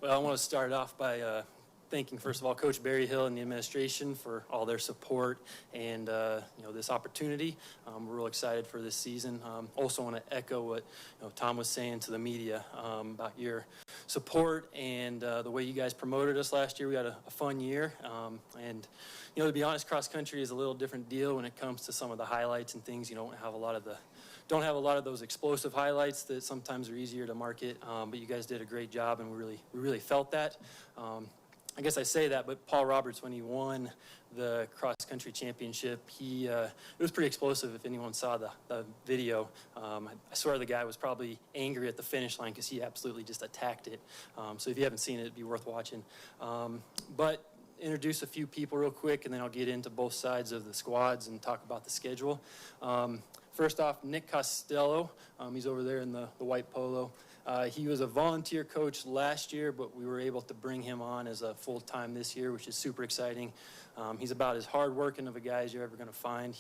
Well, I want to start off by thanking, first of all, Coach Berryhill and the administration for all their support and this opportunity. We're real excited for this season. Also want to echo what Tom was saying to the media about your support and the way you guys promoted us last year. We had a fun year, and to be honest, cross country is a little different deal when it comes to some of the highlights and things. You don't have a lot of those explosive highlights that sometimes are easier to market, but you guys did a great job, and we really felt that. I guess I say that, but Paul Roberts, when he won the cross-country championship, it was pretty explosive if anyone saw the video. I swear the guy was probably angry at the finish line because he absolutely just attacked it. So if you haven't seen it, it'd be worth watching. But introduce a few people real quick, and then I'll get into both sides of the squads and talk about the schedule. First off, Nick Costello. He's over there in the white polo. He was a volunteer coach last year, but we were able to bring him on as a full-time this year, which is super exciting. He's about as hard-working of a guy as you're ever going to find.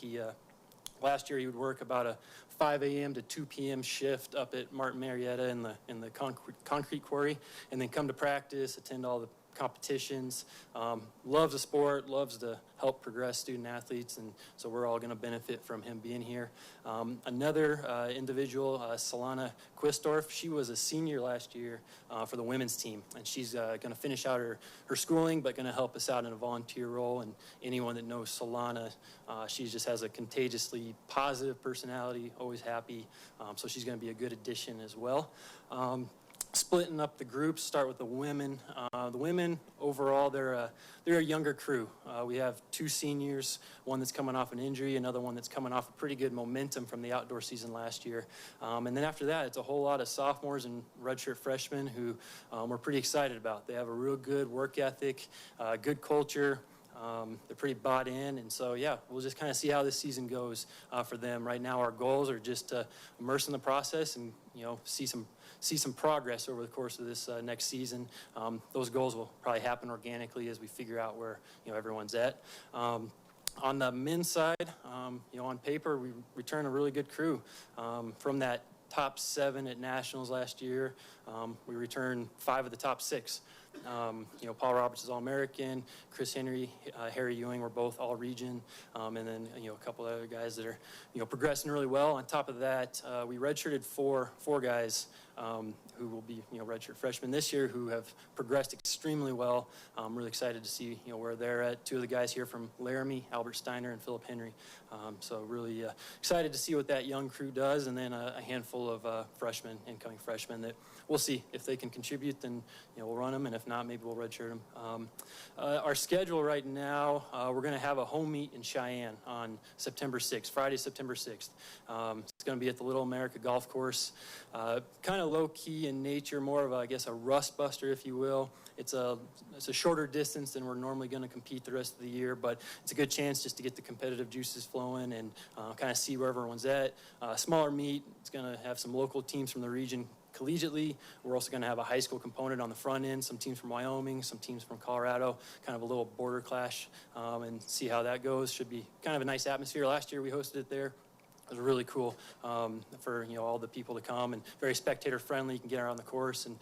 Last year he would work about a 5 a.m. to 2 p.m. shift up at Martin Marietta in the concrete quarry, and then come to practice, attend all the competitions, loves the sport, loves to help progress student athletes, and so we're all going to benefit from him being here. Another individual, Solana Quistorf, she was a senior last year for the women's team, and she's going to finish out her schooling, but going to help us out in a volunteer role. And anyone that knows Solana, she just has a contagiously positive personality, always happy, so she's going to be a good addition as well. Splitting up the groups, start with the women. The women overall, they're a younger crew. We have 2 seniors, one that's coming off an injury, another one that's coming off a pretty good momentum from the outdoor season last year. And then after that, it's a whole lot of sophomores and redshirt freshmen who we're pretty excited about. They have a real good work ethic, good culture. They're pretty bought in, and so yeah, we'll just kind of see how this season goes for them. Right now, our goals are just to immerse in the process and see some progress over the course of this next season. Those goals will probably happen organically as we figure out where everyone's at. On the men's side, on paper, we return a really good crew from that top 7 at nationals last year. We returned 5 of the top 6. Paul Roberts is All-American, Chris Henry, Harry Ewing were both All-Region, and then a couple of other guys that are progressing really well. On top of that, we redshirted four guys who will be redshirt freshmen this year who have progressed extremely well. I'm really excited to see where they're at. 2 of the guys here from Laramie, Albert Steiner and Philip Henry. So really excited to see what that young crew does, and then a handful of incoming freshmen that we'll see if they can contribute. Then we'll run them, and if not, maybe we'll redshirt them. Our schedule right now, we're going to have a home meet in Cheyenne on September 6th, Friday, September 6th. It's going to be at the Little America Golf Course. Kind of low-key in nature, more of, a rust buster, if you will. It's a shorter distance than we're normally going to compete the rest of the year, but it's a good chance just to get the competitive juices flowing and kind of see where everyone's at. Smaller meet. It's going to have some local teams from the region collegiately. We're also going to have a high school component on the front end, some teams from Wyoming, some teams from Colorado, kind of a little border clash, and see how that goes. Should be kind of a nice atmosphere. Last year we hosted it there. It was really cool for all the people to come, and very spectator friendly. You can get around the course and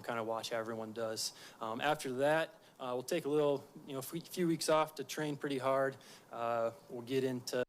kind of watch how everyone does. After that, we'll take a little, few weeks off to train pretty hard. We'll get into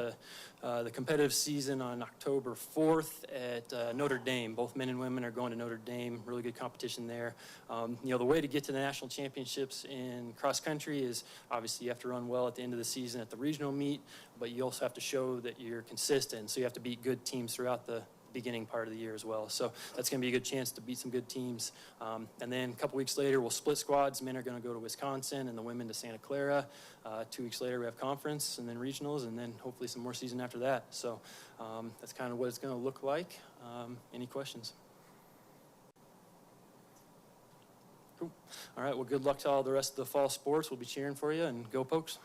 the competitive season on October 4th at Notre Dame. Both men and women are going to Notre Dame. Really good competition there. The way to get to the national championships in cross country is obviously you have to run well at the end of the season at the regional meet, but you also have to show that you're consistent. So you have to beat good teams throughout the beginning part of the year as well. So that's going to be a good chance to beat some good teams. And then a couple weeks later, we'll split squads. Men are going to go to Wisconsin and the women to Santa Clara. 2 weeks later, we have conference and then regionals, and then hopefully some more season after that. So that's kind of what it's going to look like. Any questions? Cool. All right, well, good luck to all the rest of the fall sports. We'll be cheering for you, and go Pokes.